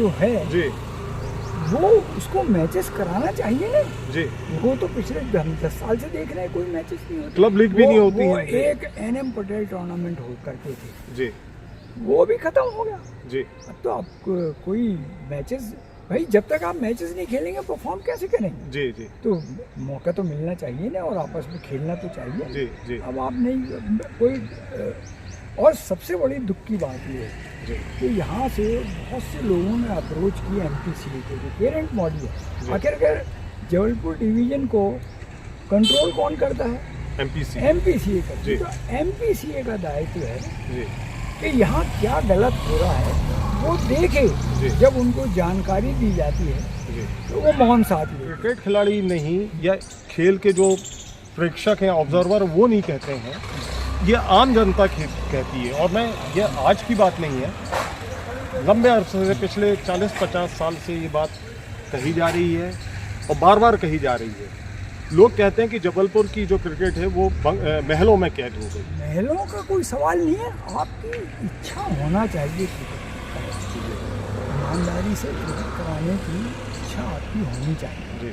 जो है जी वो उसको मैचेस कराना चाहिए ना जी। वो तो पिछले 10 साल से देख रहे हैं कोई मैचेस नहीं होते क्लब लीग भी नहीं होती वो है। एक एनएम पटेल टूर्नामेंट हो करते थे जी वो भी खत्म हो गया। जी अब तो आप कोई मैचेस भाई जब तक आप मैचेस नहीं खेलेंगे परफॉर्म कैसे करेंगे? जी जी तो मौका तो मिलना चाहिए ना और आपस में खेलना तो चाहिए। जी जी अब आप नहीं कोई और सबसे बड़ी दुख की बात ये है जी कि यहाँ से बहुत से लोगों ने अप्रोच किया एमपीसीए के जो पेरेंट बॉडी जी। है आखिरकार जबलपुर डिवीजन को कंट्रोल कौन करता है? एमपीसी एमपीसीए का। जी। तो एमपीसीए का दायित्व है जी कि यहाँ क्या गलत हो रहा है वो देखे। जी। जब उनको जानकारी दी जाती है जी। तो वो मौन साथ ले। क्रिकेट खिलाड़ी नहीं या खेल के जो प्रेक्षक हैं ऑब्जर्वर वो नहीं कहते हैं, ये आम जनता कहती है। और मैं ये आज की बात नहीं है, लंबे अरसे से पिछले 40-50 साल से ये बात कही जा रही है और बार बार कही जा रही है। लोग कहते हैं कि जबलपुर की जो क्रिकेट है वो महलों में कैद हो गई। महलों का कोई सवाल नहीं है, आपकी इच्छा होना चाहिए क्रिकेट ईमानदारी से क्रिकेट कराने की इच्छा आपकी होनी चाहिए। जी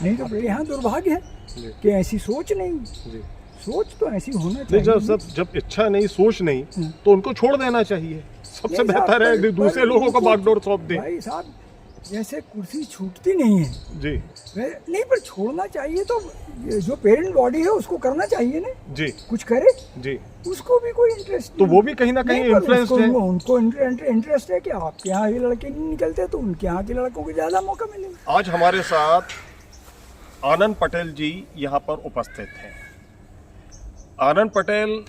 नहीं तो फिर यहाँ दुर्भाग्य है जी कि ऐसी सोच नहीं। जी। सोच तो ऐसी होना नहीं, चाहिए। जब इच्छा नहीं सोच नहीं तो उनको छोड़ देना चाहिए। सबसे नहीं साहब, बेहतर है पर दूसरे लोगों को उनको- बागडोर सौंप दे। भाई साहब जैसे कुर्सी छूटती नहीं है जी नहीं पर छोड़ना चाहिए तो जो पेरेंट बॉडी है उसको करना चाहिए ना जी कुछ करे। जी। उसको भी कोई इंटरेस्ट तो वो भी कहीं ना कहीं इन्फ्लुएंस्ड है। उनको इंटरेस्ट है कि आपके यहाँ के लड़के नहीं निकलते तो उनके यहाँ के लड़कों को ज्यादा मौका मिलेगा। आज हमारे साथ आनंद पटेल जी यहाँ पर उपस्थित हैं। आनंद पटेल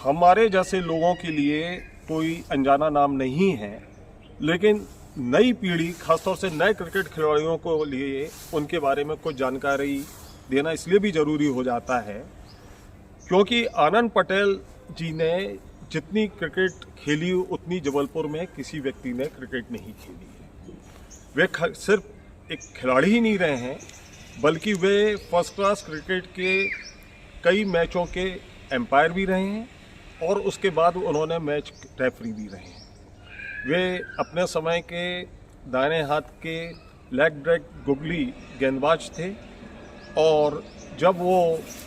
हमारे जैसे लोगों के लिए कोई अनजाना नाम नहीं है, लेकिन नई पीढ़ी खासतौर से नए क्रिकेट खिलाड़ियों को लिए उनके बारे में कुछ जानकारी देना इसलिए भी ज़रूरी हो जाता है क्योंकि आनंद पटेल जी ने जितनी क्रिकेट खेली उतनी जबलपुर में किसी व्यक्ति ने क्रिकेट नहीं खेली है। वे सिर्फ एक खिलाड़ी ही नहीं रहे हैं बल्कि वे फर्स्ट क्लास क्रिकेट के कई मैचों के एम्पायर भी रहे हैं और उसके बाद उन्होंने मैच रेफरी भी रहे हैं। वे अपने समय के दाहिने हाथ के लेग ब्रेक गुगली गेंदबाज थे और जब वो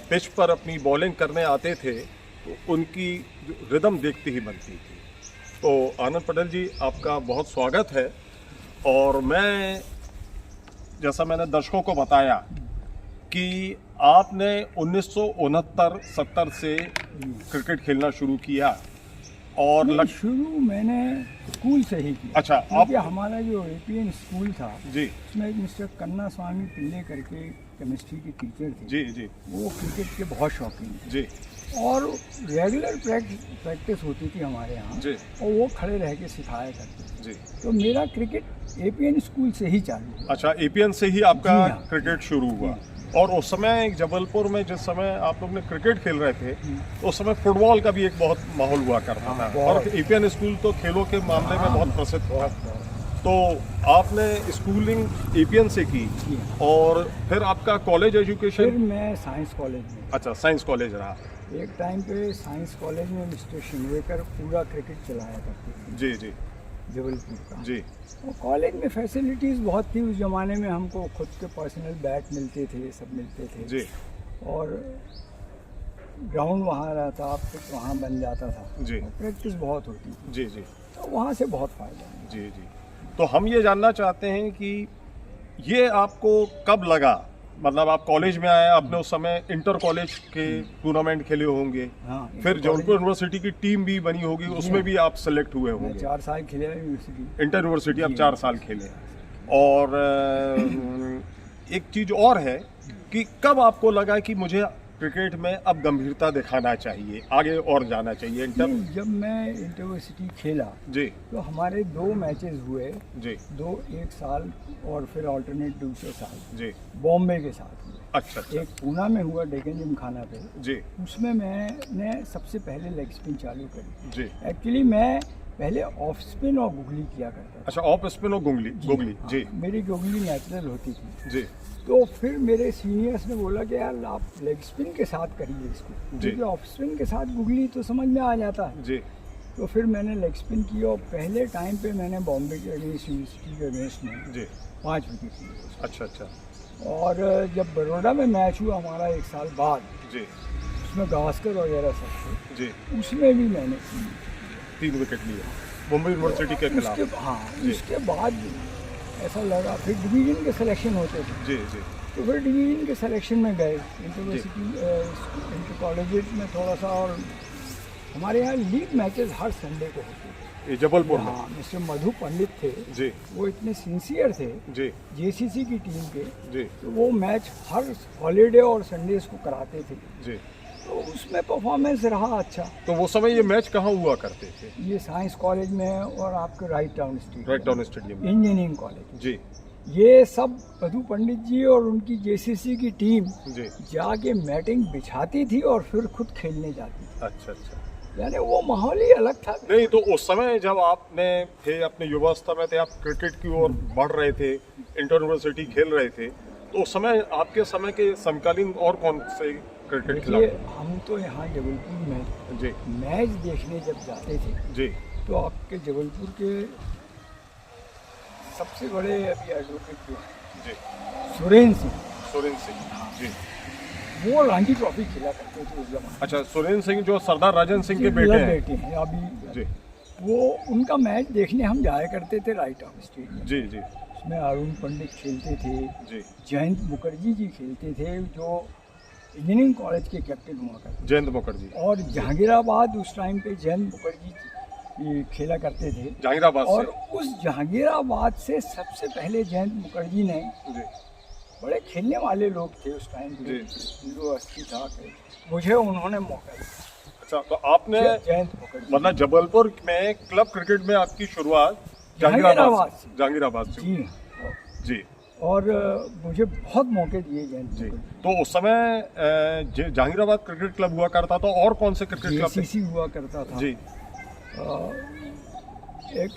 पिच पर अपनी बॉलिंग करने आते थे तो उनकी रिदम देखती ही बनती थी। तो आनंद पटेल जी आपका बहुत स्वागत है। और मैं जैसा मैंने दर्शकों को बताया कि आपने 1969-70 से क्रिकेट खेलना शुरू किया और शुरू मैंने स्कूल से ही किया। अच्छा, क्योंकि हमारा जो एपीएन स्कूल था जी उसमें एक मिस्टर कन्ना स्वामी पिल्ले करके केमिस्ट्री के टीचर थे। जी जी वो क्रिकेट के बहुत शौकीन थे जी और रेगुलर प्रैक्टिस होती थी हमारे यहाँ जी और वो खड़े रह के सिखाया करते थे। जी। तो मेरा क्रिकेट एपीएन स्कूल से ही चालू हुआ। अच्छा, एपीएन से ही आपका जी हाँ। क्रिकेट शुरू हुआ। और उस समय जबलपुर में जिस समय आप लोग ने क्रिकेट खेल रहे थे तो उस समय फुटबॉल का भी एक बहुत माहौल हुआ करता हाँ, था और एपीएन स्कूल तो खेलों के मामले में बहुत प्रसिद्ध था। तो आपने स्कूलिंग एपीएन से की और फिर आपका कॉलेज फिर एजुकेशन? मैं साइंस कॉलेज में। अच्छा, साइंस कॉलेज रहा। एक टाइम पे साइंस कॉलेज में मिस्टर शिनवेकर पूरा क्रिकेट चलाया करते थे जी जी जबलपुर का। जी और कॉलेज में फैसिलिटीज़ बहुत थी उस ज़माने में। हमको खुद के पर्सनल बैट मिलते थे, सब मिलते थे जी और ग्राउंड वहाँ रहता, आप कुछ वहाँ बन जाता था जी और प्रैक्टिस बहुत होती थी। जी जी तो वहाँ से बहुत फ़ायदा है। जी जी। तो हम ये जानना चाहते हैं कि ये आपको कब लगा, मतलब आप कॉलेज में आए, आपने उस समय इंटर कॉलेज के टूर्नामेंट खेले होंगे, हाँ, फिर जबलपुर यूनिवर्सिटी की टीम भी बनी होगी, उसमें भी आप सेलेक्ट हुए मैं होंगे। 4 साल खेला यूनिवर्सिटी। इंटर यूनिवर्सिटी आप जी। 4 साल खेले। और एक चीज़ और है कि कब आपको लगा कि मुझे क्रिकेट में अब गंभीरता दिखाना चाहिए, आगे और जाना चाहिए? इंटर जब मैं यूनिवर्सिटी खेला जी तो हमारे 2 मैचेस हुए, जी 1 साल और फिर ऑल्टरनेट दूसरे साल जी। बॉम्बे के साथ हुए। अच्छा अच्छा एक पूना में हुआ डेक्कन जिमखाना पे, जी उसमें मैंने सबसे पहले लेग स्पिन चालू करी। जी। एक्चुअली मैं पहले ऑफ स्पिन और गुगली किया करता था। अच्छा, ऑफ स्पिन और गुगली गुगली हाँ, जी मेरी गुगली नेचुरल होती थी। जी तो फिर मेरे सीनियर्स ने बोला कि यार आप लेग स्पिन के साथ करिए इसको, जी। क्योंकि ऑफ स्पिन के साथ गुगली तो समझ में आ जाता है। जी तो फिर मैंने लेग स्पिन किया और पहले टाइम पे मैंने बॉम्बे के अगेंस्ट यूनिवर्सिटी के अगेंस्ट में जी 5 विकेट लिए। अच्छा अच्छा और जब बड़ौदा में मैच हुआ हमारा 1 साल बाद, जी उसमें गावस्कर वगैरह सब थे, जी उसमें भी मैंने 3 विकेट लिए बॉम्बे यूनिवर्सिटी के खिलाफ। हाँ जी। उसके बाद ऐसा लगा, फिर डिवीजन के सिलेक्शन होते थे, जी जी तो फिर डिवीजन के सिलेक्शन में गए यूनिवर्सिटी इंटर कॉलेज में थोड़ा सा। और हमारे यहाँ लीग मैचेस हर संडे को होते थे। ये जबलपुर में? हाँ, मिस्टर मधु पंडित थे जी वो इतने सिंसियर थे जी जेसीसी की टीम के, जी तो वो मैच हर हॉलीडे और संडेज को कराते थे, जी। तो उसमें परफॉर्मेंस रहा अच्छा। तो वो समय ये मैच कहाँ हुआ करते थे? ये साइंस कॉलेज में और आपके राइट टाउन स्टेडियम में, इंजीनियरिंग कॉलेज। जी ये सब मधु पंडित जी और उनकी जेसीसी की टीम जी। जाके मैटिंग बिछाती थी और फिर खुद खेलने जाती थी। अच्छा अच्छा। यानी वो माहौल ही अलग था। नहीं तो उस समय जब आपने थे अपने युवावस्था में थे, आप क्रिकेट की ओर बढ़ रहे थे, इंटर यूनिवर्सिटी खेल रहे थे, तो उस समय आपके समय के समकालीन और कौन से क्रिकेट खिलाड़ी? देखिए, हम तो यहाँ जबलपुर में जी मैच देखने जब जाते थे जी तो आपके जबलपुर के सबसे बड़े अभी एडवोकेट जो हैं जी सुरेंद्र सुरेंद्र सिंह जी। सिंह, वो रणजी ट्रॉफी खेला करते थे उस जमाने अच्छा, सुरेंद्र सिंह जो सरदार राजन सिंह के में। बेटे हैं? बेटे हैं अभी। जी वो उनका मैच देखने हम जाया करते थे राइट टाउन स्टेडियम। जी जी उसमें अरुण पंडित खेलते थे, जी। जयंत मुखर्जी जी खेलते थे जो इंजीनियरिंग कॉलेज के कैप्टन हुआ करते थे, जयंत मुखर्जी। और जहांगीराबाद उस टाइम पे जयंत मुखर्जी ये खेला करते थे जहांगीराबाद और से? उस जहांगीराबाद से सबसे पहले जयंत मुखर्जी ने, जी बड़े खेलने वाले लोग थे उस टाइम पे, जी। हीरो अस्थि था, मुझे उन्होंने मौका दिया। अच्छा, तो आपने जयंत मुखर्जी मतलब जबलपुर में क्लब क्रिकेट में आपकी शुरुआत जहांगीराबाद से। जहांगीराबाद से जी हुई। जी। और मुझे बहुत मौके दिए जयंत जी। मुखर्जी। तो उस समय जहांगीराबाद क्रिकेट क्लब हुआ करता था, और कौन से क्रिकेट क्लब थे? जेसीसी हुआ करता था जी एक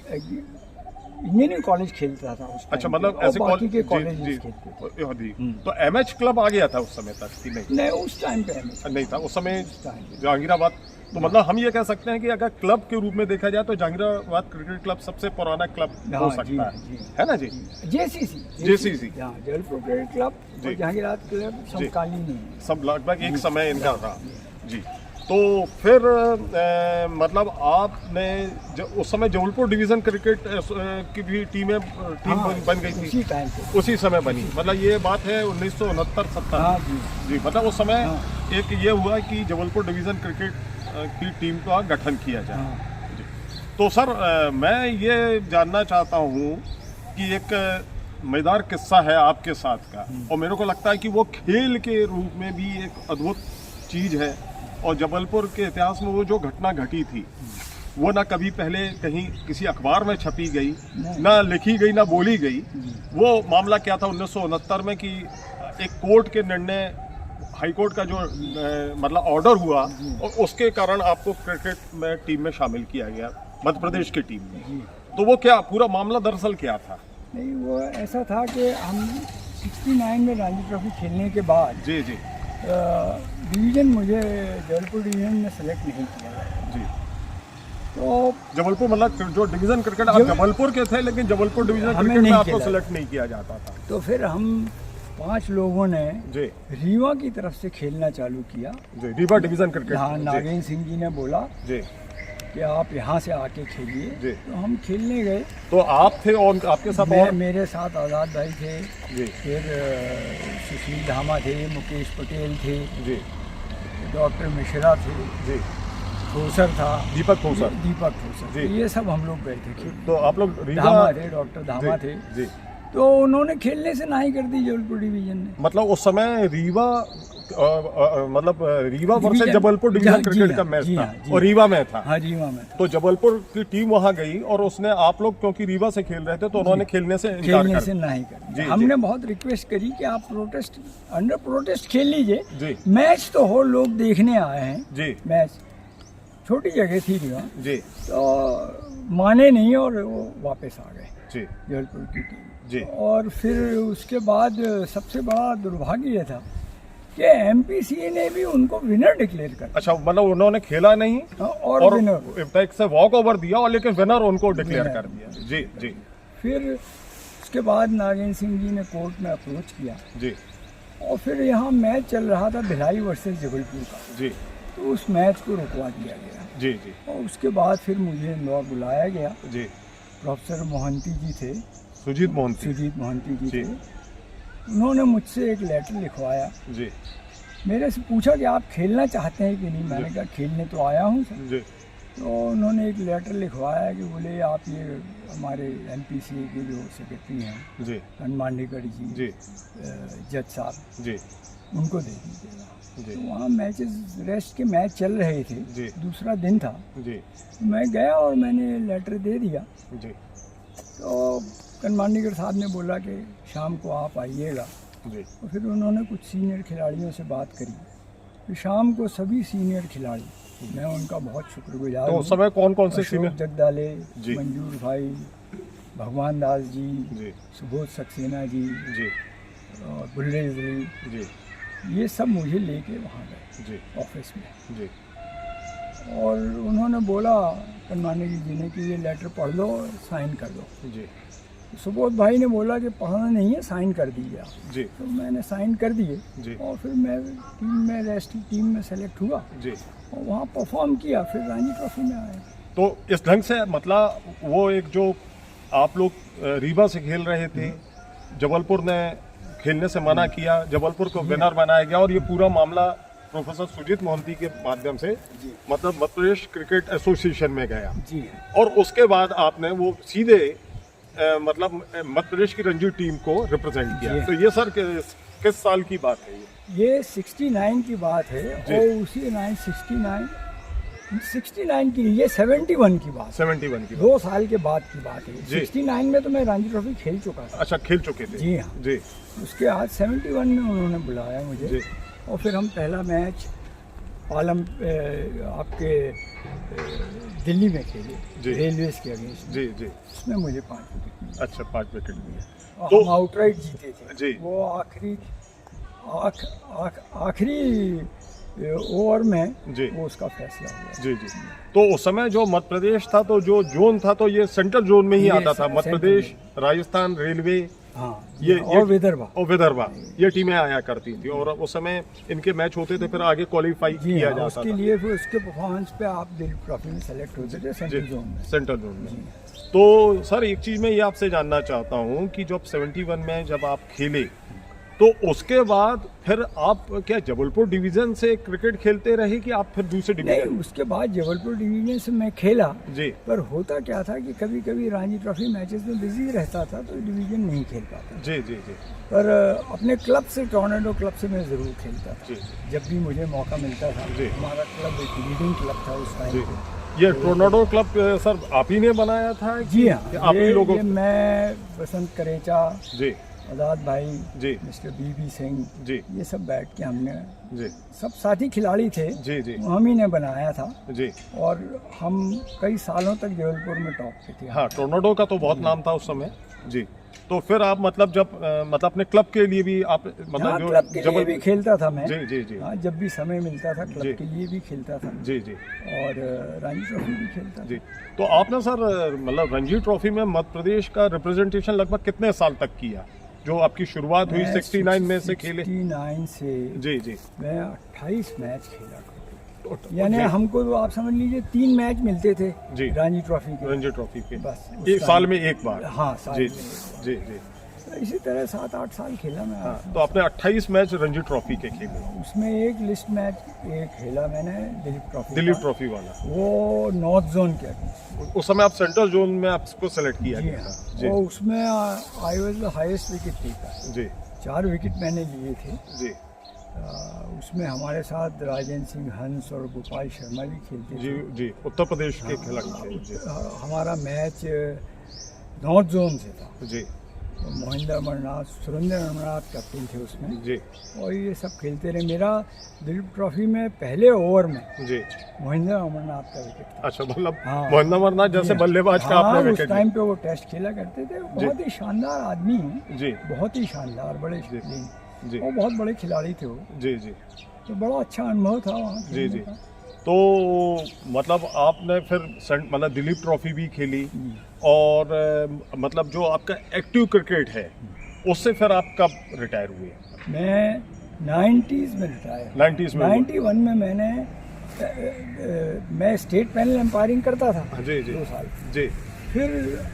इंजीनियरिंग कॉलेज खेलता था उस अच्छा, टाइम मतलब पे, और ऐसे बाकी के जी कॉलेज जी खेलते थे। जी। तो एमएच क्लब आ गया था उस समय तक कि नहीं? नहीं, उस टाइम पे हमें नहीं था उस समय टाइम पे। जहांगीराबाद। तो मतलब हम ये कह सकते हैं कि अगर क्लब के रूप में देखा जाए तो जहांगीराबाद क्रिकेट क्लब सबसे पुराना क्लब हो हाँ, सकता जी, है ना जी? JCC JCC। हाँ, जबलपुर क्रिकेट क्लब जी। और जहांगीराबाद क्लब समकालीन ही है। सब लगभग एक समय इनका था जी। तो फिर मतलब आपने उस समय जबलपुर डिवीज़न क्रिकेट की भी टीम हाँ, बन गई थी उसी टाइम पे। उसी समय बनी, मतलब ये बात है 1969-70। हाँ जी जी, मतलब उस समय हाँ। एक ये हुआ कि जबलपुर डिवीज़न क्रिकेट की टीम का गठन किया जाए। हाँ। जी। तो सर मैं ये जानना चाहता हूँ कि एक मज़ेदार किस्सा है आपके साथ का, और मेरे को लगता है कि वो खेल के रूप में भी एक अद्भुत चीज़ है, और जबलपुर के इतिहास में वो जो घटना घटी थी वो ना कभी पहले कहीं किसी अखबार में छपी गई, ना लिखी गई, ना बोली गई। वो मामला क्या था 1969 में कि एक कोर्ट के निर्णय, हाई कोर्ट का जो मतलब ऑर्डर हुआ, और उसके कारण आपको क्रिकेट में टीम में शामिल किया गया, मध्य प्रदेश की टीम में। तो वो क्या पूरा मामला दरअसल क्या था? नहीं, वो ऐसा था कि हम 69 में रणजी ट्रॉफी खेलने के बाद जी जी डिवीज़न मुझे जबलपुर डिवीज़न में सेलेक्ट नहीं किया गया। जी। तो जबलपुर मतलब जो डिवीज़न क्रिकेट, आप जबलपुर के थे लेकिन जबलपुर डिवीज़न हमें क्रिकेट में नहीं आपको खेला। सेलेक्ट नहीं किया जाता था। तो फिर हम 5 लोगों ने जी रीवा की तरफ से खेलना चालू किया। जी, रीवा डिवीज़न क्रिकेट। यहाँ जी नागेंद्र सिंह जी ने बोला जी कि आप यहाँ से आके खेलिए। जी। तो हम खेलने गए। तो आप थे और आपके साथ और? मेरे साथ आज़ाद भाई थे, जी फिर सुशील धामा थे, मुकेश पटेल थे, जी डॉक्टर मिश्रा थे, जी, ठोसर था, दीपक ठोसर। दीपक ठोसर, जी। ये सब हम लोग गए थे खेलने। तो आप लोग रीवा धामा थे, डॉक्टर धामा जी, थे। जी। तो उन्होंने खेलने से नहीं कर दी जबलपुर डिवीज़न ने। मतलब उस समय रीवा मतलब Rewa versus division- Jabalpur division जी क्रिकेट हाँ, का मैच जी था, हाँ, जी और रीवा में था। हाँ, रीवा में था। तो जबलपुर की टीम वहां गई और उसने, आप लोग क्योंकि रीवा से खेल रहे थे तो उन्होंने खेलने से इनकार खेलने कर से दिया। नहीं कर जी, दिया। हमने बहुत रिक्वेस्ट करी कि आप प्रोटेस्ट, अंडर प्रोटेस्ट खेल लीजिए, जी मैच तो हो, लोग देखने आए हैं जी मैच, छोटी जगह थी रीवा। जी तो माने नहीं और वो वापस आ गए जी जबलपुर की टीम। जी और फिर उसके बाद सबसे बड़ा दुर्भाग्य ये था कि एमपीसीए ने भी उनको विनर डिक्लेयर कर अच्छा, मतलब उन्होंने खेला नहीं दिया और विनर इम्पैक्ट से वॉक ओवर दिया, और लेकिन विनर उनको डिक्लेयर विनर। कर दिया। जी जी फिर उसके बाद नागेंद्र सिंह जी ने कोर्ट में अप्रोच किया, जी और फिर यहाँ मैच चल रहा था भिलाई वर्सेस जबलपुर का, जी तो उस मैच को रुकवा दिया गया। जी जी और उसके बाद फिर मुझे इंदौर बुलाया गया। जी। प्रोफेसर मोहंती जी थे, सुजीत मोहंती। सुजीत मोहंती जी जी। थे। उन्होंने मुझसे एक लेटर लिखवाया, जी मेरे से पूछा कि आप खेलना चाहते हैं कि नहीं। मैंने कहा खेलने तो आया हूँ सर। जी तो उन्होंने एक लेटर लिखवाया कि बोले आप ये हमारे एमपीसीए के जो सेक्रेटरी हैं जी हनुमानगढ़ जी, जी जज साहब, जी उनको दे दीजिएगा। जी तो वहाँ मैचेस रेस्ट के मैच चल रहे थे, जी। दूसरा दिन था। जी मैं गया और मैंने लेटर दे दिया। जी तो कनमांडीगढ़ साहब ने बोला कि शाम को आप आइएगा। जी और फिर उन्होंने कुछ सीनियर खिलाड़ियों से बात करी। फिर शाम को सभी सीनियर खिलाड़ी, मैं उनका बहुत शुक्रगुजार तो हूँ। उस समय कौन कौन से अशोक सीनियर? जगदाले, जी। मंजूर भाई, भगवान दास जी, जी सुबोध सक्सेना जी, जी और बुल्लेज जी, जी ये सब मुझे लेके वहाँ गए जी ऑफिस में। जी और उन्होंने बोला कनमानी जी ने कि ये लेटर पढ़ लो, साइन कर दो। जी सुबोध भाई ने बोला कि पढ़ना नहीं है, साइन कर दीजिए आप। जी तो मैंने साइन कर दिए। जी और फिर मैं टीम में रेस्टिंग टीम में सेलेक्ट हुआ जी। और वहाँ परफॉर्म किया, फिर रणजी ट्रॉफी में आया। तो इस ढंग से मतलब वो एक जो आप लोग रीवा से खेल रहे थे, जबलपुर ने खेलने से मना किया, जबलपुर को विनर बनाया गया, और ये पूरा मामला प्रोफेसर सुजीत मोहंती के माध्यम से मतलब मध्य प्रदेश क्रिकेट एसोसिएशन में गया। जी। और उसके बाद आपने वो सीधे मतलब मध्य प्रदेश की रणजी टीम को रिप्रेजेंट किया। जी। तो ये सर किस साल की बात है ये 69 की बात है। जी। और उसी 69 की, ये 71 की बात है। 71 की? 2 साल के बाद की बात है। जी। 69 में तो मैं रणजी ट्रॉफी खेल चुका था। अच्छा, खेल चुके थे? जी हाँ। जी उसके बाद 71 में उन्होंने बुलाया मुझे। जी। और फिर हम पहला मैच आपके दिल्ली में खेले, जी। रेलवेज के अगेंस्ट। जी जी। उसमें मुझे 5 विकेट मिले। अच्छा, 5 विकेट लिए। और तो- हम आउटराइट जीते थे। जी। वो आखिरी ओवर में जी। वो उसका फैसला हुआ। जी जी। तो उस समय जो मध्य प्रदेश था, तो जो जोन था, तो ये सेंट्रल जोन में ही ये आता था। मध्य सेंट्रल प्रदेश, राजस्थान, रेलवे, हाँ, ये और विदर्भा। और विदर्भा, ये टीमें आया करती थी। और उस समय इनके मैच होते थे, फिर आगे क्वालिफाई जी किया हाँ, जाता उसके था। लिए फिर उसके परफॉर्मेंस पे आप दिल्ली ट्रॉफी में सेलेक्ट होते थे सेंट्रल जोन में। सेंट्रल जोन में। तो सर एक चीज मैं ये आपसे जानना चाहता हूँ कि जब 71 में जब आप खेले, तो उसके बाद फिर आप क्या जबलपुर डिवीजन से क्रिकेट खेलते रहे कि आप फिर दूसरे नहीं, डिवीजन? उसके बाद जबलपुर डिवीजन से मैं खेला। जी पर होता क्या था कि कभी कभी रणजी ट्रॉफी मैचेस में बिजी रहता था, तो डिवीजन नहीं खेल पाता। जी जी जी पर अपने क्लब से, टोर्नेडो क्लब से मैं ज़रूर खेलता था। जी जब भी मुझे मौका मिलता था। जी। हमारा क्लब एक लीडिंग क्लब था उस जी। टाइम पे। ये टोर्नाडो क्लब सर आप ही ने बनाया था? जी कि हाँ, आप ही लोगों? ये मैं, बसंत करेचा, जी आज़ाद भाई, जी मिस्टर बीबी सिंह, जी ये सब बैठ के हमने, जी सब साथी खिलाड़ी थे, जी जी हम ही ने बनाया था। जी। और हम कई सालों तक जबलपुर में टॉप पे थे। हाँ, टोर्नाडो का तो बहुत नाम था उस समय। जी। तो फिर आप मतलब जब मतलब अपने क्लब के लिए भी आप हाँ, मतलब जो क्लब के लिए भी खेलता था मैं। जी जी जी हाँ, जब भी समय मिलता था जी। क्लब के लिए भी खेलता था। जी जी और रणजी ट्रॉफी भी खेलता जी। था। तो आपने सर मतलब रणजी ट्रॉफी में मध्य प्रदेश का रिप्रेजेंटेशन लगभग कितने साल तक किया? जो आपकी शुरुआत हुई मैं 69 में से खेले? 69 से जी जी। मैं 28 मैच खेला। तो- यानी जी, हमको तो आप समझ लीजिए 3 मैच मिलते थे जी। रणजी ट्रॉफी के। रणजी ट्रॉफी के बस उस एक टाइम- साल में एक बार? हाँ, साल जी में जी एक जी जी। बार। इसी तरह 7-8 साल खेला मैं। हाँ, तो आपने 28 मैच रणजी ट्रॉफी के खेले? उसमें एक लिस्ट मैच एक खेला मैंने दिलीप ट्रॉफी दिलीप का। ट्रॉफी वाला? वो नॉर्थ जोन के अगेंस्ट। उस समय आप सेंट्रल जोन में आपको सेलेक्ट किया जी गया हाँ। था? जी और उसमें I was the highest wicket taker. जी 4 विकेट मैंने लिए थे। जी उसमें हमारे साथ राजेंद्र सिंह हंस और गोपाल शर्मा भी खेलते जी थे। जी। उत्तर प्रदेश के खिलाड़ी थे। जी हमारा मैच नॉर्थ जोन से था। जी मोहिंदर अमरनाथ, सुरेंद्र अमरनाथ कैप्टन थे उसमें। जी और ये सब खेलते रहे। मेरा दिलीप ट्रॉफी में पहले ओवर में जी। मोहिंदर अमरनाथ का विकेट था। अच्छा, मतलब हाँ। मोहन अमरनाथ जैसे बल्लेबाज का आपने हाँ, उस विकेट टाइम पे वो टेस्ट खेला करते थे। बहुत ही शानदार आदमी हैं। जी बहुत ही शानदार, बड़े शौकीन। जी। वो बहुत बड़े खिलाड़ी थे वो, जी जी तो बड़ा अच्छा अनुभव था वहाँ जी खेलने जी। का। तो मतलब आपने फिर मतलब दिलीप ट्रॉफी भी खेली जी। और मतलब जो आपका एक्टिव क्रिकेट है उससे फिर आप कब रिटायर हुए? मैं 90s में रिटायर 90s में हुआ। 91 में मैंने मैं स्टेट पैनल एम्पायरिंग करता था जी जी 2 साल। जी फिर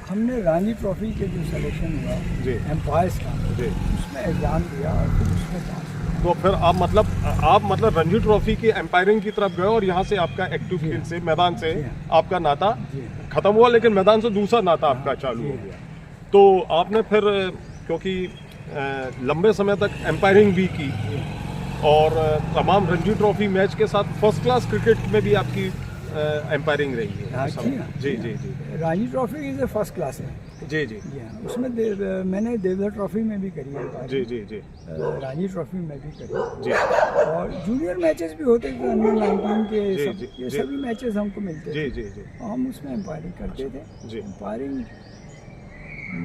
हमने रणजी ट्रॉफी के जो सिलेक्शन हुआ जी एम्पायर्स का, जी। उसमें एग्ज़ाम दिया और फिर उसमें पास हुआ। तो फिर आप मतलब रणजी ट्रॉफी की एम्पायरिंग की तरफ गए और यहाँ से आपका एक्टिव जी खेल हाँ। से मैदान से जी हाँ। आपका नाता जी हाँ। खत्म हुआ, लेकिन मैदान से दूसरा नाता आपका हाँ, चालू जी हो हाँ। गया। तो आपने फिर क्योंकि लंबे समय तक एम्पायरिंग भी की और तमाम रणजी ट्रॉफी मैच के साथ फर्स्ट क्लास क्रिकेट में भी आपकी एम्पायरिंग रही है हाँ, उस जी समय। हाँ, जी जी जी हाँ। जी Ranji trophy is a first class है। जी जी जी हाँ, उसमें मैंने देवधर ट्रॉफी में भी करी है एम्पायरिंग। जी जी जी रणजी ट्रॉफी में भी करी जी और जूनियर मैचेस भी होते थे अंडर 19 के जी, सब, जी, ये जी। सभी मैचेस हमको मिलते जी थे जी जी और हम उसमें एम्पायरिंग करते थे। जी एम्पायरिंग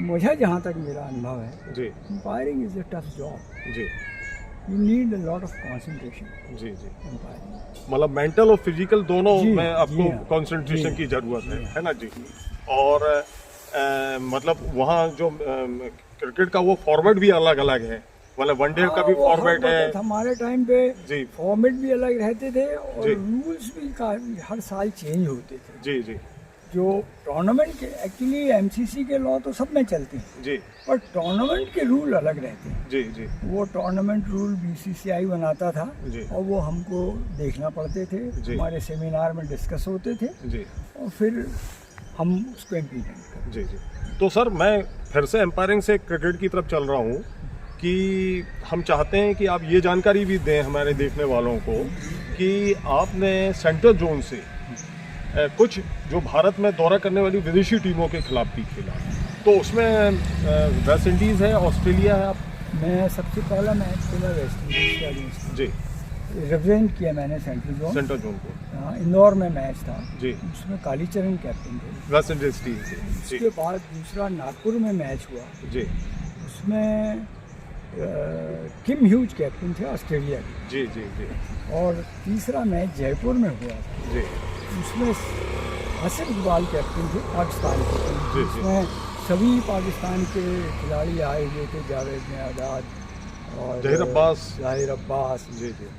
मुझे जहाँ तक मेरा अनुभव है, जी umpiring is a tough job. जी you need a lot of concentration जी जी। एम्पायरिंग। मतलब मेंटल और फिजिकल दोनों जी, में आपको जी हाँ, कंसंट्रेशन जी, की जरूरत जी हाँ। है ना जी। और मतलब वहाँ जो क्रिकेट का वो फॉर्मेट भी अलग अलग है, मतलब वनडे का भी वो हर फॉर्मेट है। वक्त हमारे टाइम पे जी फॉर्मेट भी अलग रहते थे और जी। रूल्स भी हर साल चेंज होते थे। जी जी जो टूर्नामेंट के एक्चुअली एमसीसी के लॉ तो सब में चलते हैं, जी पर टूर्नामेंट के रूल अलग रहते हैं। जी जी वो टूर्नामेंट रूल बीसीसीआई बनाता था जी और वो हमको देखना पड़ते थे, जी। हमारे सेमिनार में डिस्कस होते थे जी और फिर हम उसको इम्प्लीमेंट करते। जी जी। तो सर मैं फिर से एम्पायरिंग से क्रिकेट की तरफ चल रहा हूँ कि हम चाहते हैं कि आप ये जानकारी भी दें हमारे देखने वालों को कि आपने सेंट्रल जोन से कुछ जो भारत में दौरा करने वाली विदेशी टीमों के खिलाफ भी खेला, तो उसमें वेस्ट इंडीज़ है, ऑस्ट्रेलिया है। आप मैं सबसे पहला मैच खेला वेस्ट इंडीज के अगेंस्ट, जी रिप्रेजेंट किया मैंने सेंट्रल जोन। सेंट्रल जोन को इंदौर में मैच था जी, उसमें कालीचरण कैप्टन थे। वेस्ट इंडीज टीम से उसके जी बाद दूसरा नागपुर में मैच हुआ, जी उसमें किम ह्यूज कैप्टन थे ऑस्ट्रेलिया के। जी जी जी और तीसरा मैच जयपुर में हुआ था, जी उसमें आसिफ इकबाल कैप्टन थे पाकिस्तान के। जी, जी। उसमें सभी पाकिस्तान के खिलाड़ी आए हुए थे, जावेद मियादाद और ज़ाहिर अब्बास जी जी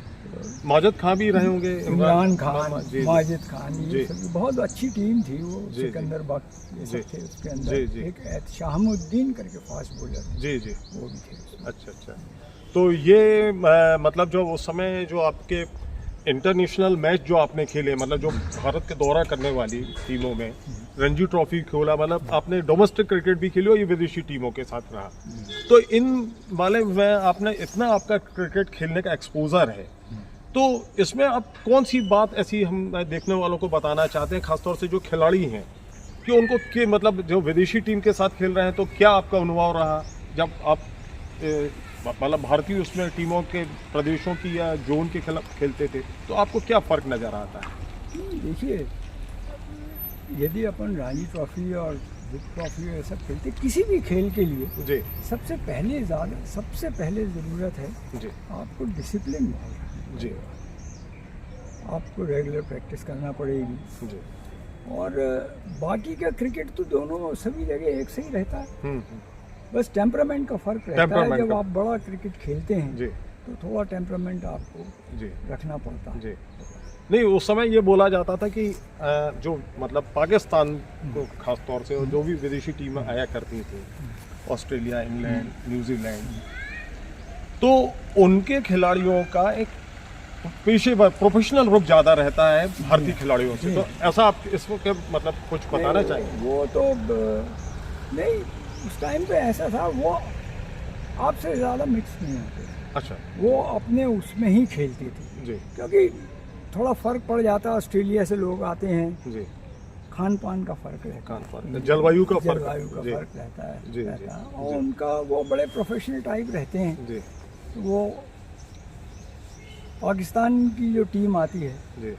माजिद खान भी रहे होंगे, इमरान खान, जी, जी। माजिद खान, जी। ये सब बहुत अच्छी टीम थी वो। जी, जी। सिकंदर बख्श ये जी। सब थे उसके जी, अंदर। जी। एक शाहमुद्दीन करके फास्ट बॉलर जी जी वो भी थे उसमें। अच्छा अच्छा। तो ये मतलब जो उस समय जो आपके इंटरनेशनल मैच जो आपने खेले, मतलब जो भारत के दौरा करने वाली टीमों में रणजी ट्रॉफी खेला, मतलब आपने डोमेस्टिक क्रिकेट भी खेली और ये विदेशी टीमों के साथ रहा, तो इन वाले में आपने इतना आपका क्रिकेट खेलने का एक्सपोजर है, तो इसमें आप कौन सी बात ऐसी हम देखने वालों को बताना चाहते हैं, खासतौर से जो खिलाड़ी हैं, कि उनको के मतलब जो विदेशी टीम के साथ खेल रहे हैं, तो क्या आपका अनुभव रहा जब आप मतलब भारतीय उसमें टीमों के प्रदेशों की या जोन के खिलाफ खेलते थे, तो आपको क्या फ़र्क नज़र आता है? देखिए, यदि अपन रणजी ट्रॉफी और विक ट्रॉफी ये सब खेलते किसी भी खेल के लिए, जी सबसे पहले ज़रूरत है जी आपको डिसिप्लिन। जी आपको रेगुलर प्रैक्टिस करना पड़ेगी जी और बाकी का क्रिकेट तो दोनों सभी जगह एक से ही रहता है। हम्म। बस टेम्परामेंट का फ़र्क रहता है। टेम्परामेंट जब का। आप बड़ा क्रिकेट खेलते हैं जी तो थोड़ा टेम्परामेंट आपको जी रखना पड़ता है। जी। नहीं, उस समय ये बोला जाता था कि जो मतलब पाकिस्तान को खास तौर से, और जो भी विदेशी टीमें आया करती थी, ऑस्ट्रेलिया, इंग्लैंड, न्यूजीलैंड, तो उनके खिलाड़ियों का एक पेशेवर प्रोफेशनल रुख ज़्यादा रहता है भारतीय खिलाड़ियों से। तो ऐसा आप इसको क्या मतलब कुछ बताना चाहिए? वो तो नहीं, उस टाइम पे ऐसा था, वो आपसे ज़्यादा मिक्स नहीं होते, अच्छा वो अपने उसमें ही खेलते थे। जी क्योंकि थोड़ा फ़र्क पड़ जाता है, ऑस्ट्रेलिया से लोग आते हैं, जी खान पान का फ़र्क रहता है, जलवायु का फ़र्क जी फ़र्क रहता है। जी, रहता है। जी, और जी। उनका वो बड़े प्रोफेशनल टाइप रहते हैं। जी तो वो पाकिस्तान की जो टीम आती है जी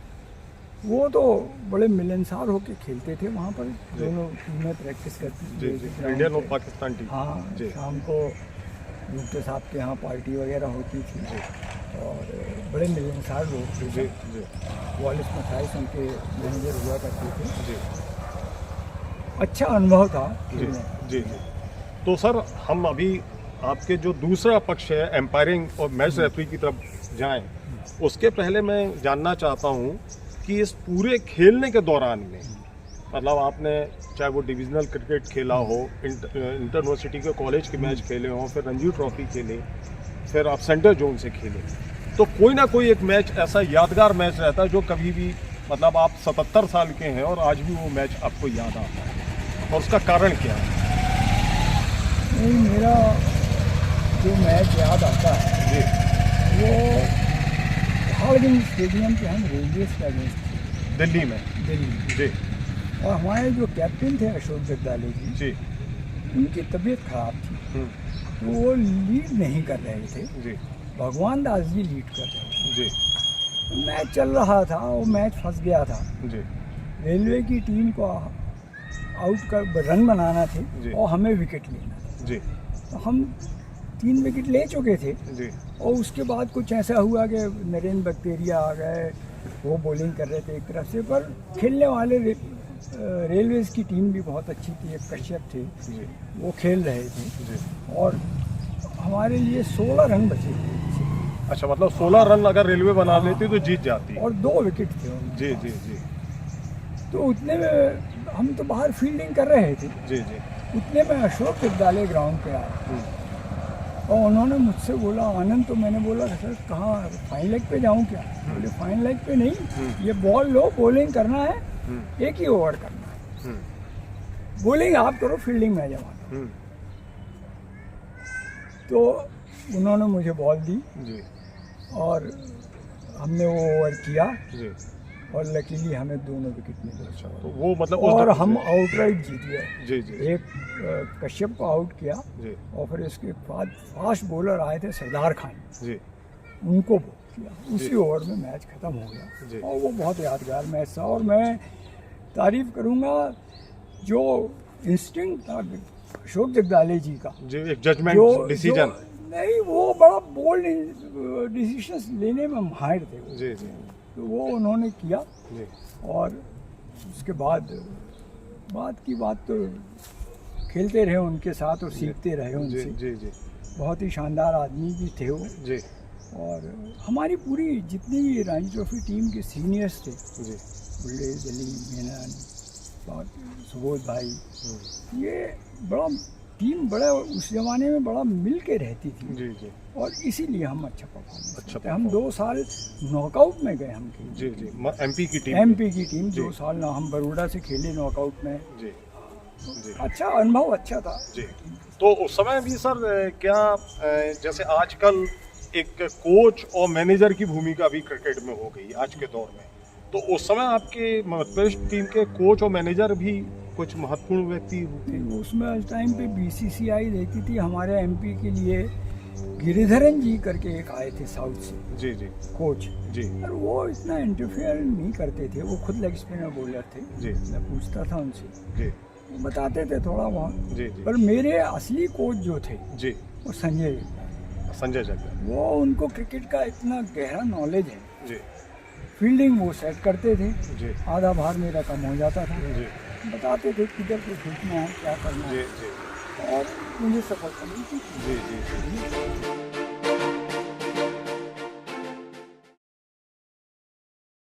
वो तो बड़े मिलनसार होके खेलते थे वहाँ पर। दोनों टीमें प्रैक्टिस करती जी थी जी ग्राउंड इंडियन और पे। पाकिस्तान टीम हाँ, जी शाम को भुट्टो साहब के यहाँ पार्टी वगैरह होती थी और बड़े मिलनसार लोग थे। जी जी वॉलिस मथाइस उनके मैनेजर हुआ करते थे। जी अच्छा अनुभव था जी खेलने। जी जी। तो सर हम अभी आपके जो दूसरा पक्ष है एम्पायरिंग और मैच रेफरी की तरफ जाएं, उसके पहले मैं जानना चाहता हूं कि इस पूरे खेलने के दौरान में मतलब आपने चाहे वो डिविजनल क्रिकेट खेला हो, इंटरयूनिवर्सिटी के कॉलेज के मैच खेले हों, फिर रणजी ट्रॉफी खेले, फिर आप सेंटर जोन से खेले, तो कोई ना कोई एक मैच ऐसा यादगार मैच रहता है जो कभी भी मतलब आप 77 साल के हैं और आज भी वो मैच आपको याद आता है, और उसका कारण क्या है? नहीं, मेरा जो मैच याद आता है जी वो पहाड़गंज स्टेडियम पे हम रेलवे के अगेंस्ट थे दिल्ली में। दिल्ली। जी और हमारे जो कैप्टन थे अशोक जगदाले जी, जी उनकी तबीयत खराब थी हम्म, तो वो लीड नहीं कर रहे थे। जी भगवान दास जी लीड कर रहे थे। जी मैच चल रहा था, वो मैच फंस गया था। जी रेलवे की टीम को आउट कर रन बनाना थे जी। और हमें विकेट लेना था। जी तो हम 3 विकेट ले चुके थे जी और उसके बाद कुछ ऐसा हुआ कि नरेंद्र बख्तेरिया आ गए, वो बॉलिंग कर रहे थे एक तरफ से, पर खेलने वाले रेलवेज की टीम भी बहुत अच्छी थी। एक कश्यप थे, जी वो खेल रहे थे जी। और हमारे लिए 16 रन बचे थे अच्छा, मतलब 16 रन अगर रेलवे बना लेती तो जीत जाती। और 2 विकेट थे उनके जी पास। जी जी तो उतने में हम तो बाहर फील्डिंग कर रहे थे, जी जी उतने में अशोक जगदाले ग्राउंड पे आए हम्म, और उन्होंने मुझसे बोला आनंद, तो मैंने बोला सर कहाँ फाइन लेग पे जाऊँ क्या? बोले फाइन लेग पे नहीं, ये बॉल लो, बॉलिंग करना है, एक ही ओवर करना है, हम्म, बॉलिंग आप करो, फील्डिंग में जमा। हम्म, तो उन्होंने मुझे बॉल दी जी और हमने वो ओवर किया जी। और लकीली हमें दोनों विकेट मिले। अच्छा, तो वो मतलब और हम आउटराइट जीत गए। जी जी एक कश्यप को आउट किया जी और फिर इसके बाद फास्ट बॉलर आए थे सरदार खान, जी उनको बॉल किया, उसी ओवर में मैच खत्म हो गया। जी। और वो बहुत यादगार मैच था और मैं तारीफ करूँगा जो इंस्टिंक्ट था अशोक जगदाले जी का, जी, एक जजमेंट डिसीजन। नहीं, वो बड़ा बोल्ड डिसीजंस लेने में माहिर थे वो। जी जी तो वो उन्होंने किया जी और उसके बाद की बात तो खेलते रहे उनके साथ और सीखते रहे जी उनसे। जी जी बहुत ही शानदार आदमी भी थे वो। जी और हमारी पूरी जितनी भी रणजी ट्रॉफी टीम के सीनियर्स थे, जी बुल्डेज अली, मेनन और सुबोध भाई, हम्म, ये बड़ा टीम बड़ा उस ज़माने में बड़ा मिल के रहती थी जी जी और इसीलिए हम अच्छा परफॉर्मेंस अच्छा करते। हम 2 साल नॉकआउट में गए हम खेल। जी जी एमपी की टीम। एमपी की टीम जी। 2 साल ना हम बड़ौदा से खेले नॉकआउट में। जी जी अच्छा अनुभव अच्छा था। जी। तो उस समय भी सर क्या जैसे आजकल एक कोच और मैनेजर की भूमिका भी क्रिकेट में हो गई आज के दौर में, तो उस समय आपके मध्य प्रदेश टीम के कोच और मैनेजर भी कुछ महत्वपूर्ण व्यक्ति थे? उसमें उस टाइम पे बीसीसीआई देखती थी। हमारे एमपी के लिए गिरिधरन जी करके एक आए थे साउथ से जी जी कोच, जी और वो इतना इंटरफेयर नहीं करते थे। वो खुद लेग स्पिनर बॉलर थे। जी मैं पूछता था उनसे, जी वो बताते थे थोड़ा बहुत। जी जी पर मेरे असली कोच जो थे जी वो संजय जगदाले। संजय जगदाले। वो उनको क्रिकेट का इतना गहरा नॉलेज है। जी फील्डिंग वो सेट करते थे, जी आधा भार मेरा कम हो जाता था। जी बताते थे किधर को फेंकना है, क्या करना जी है, जी और मुझे सफलता मिलती थी। जी जी जी।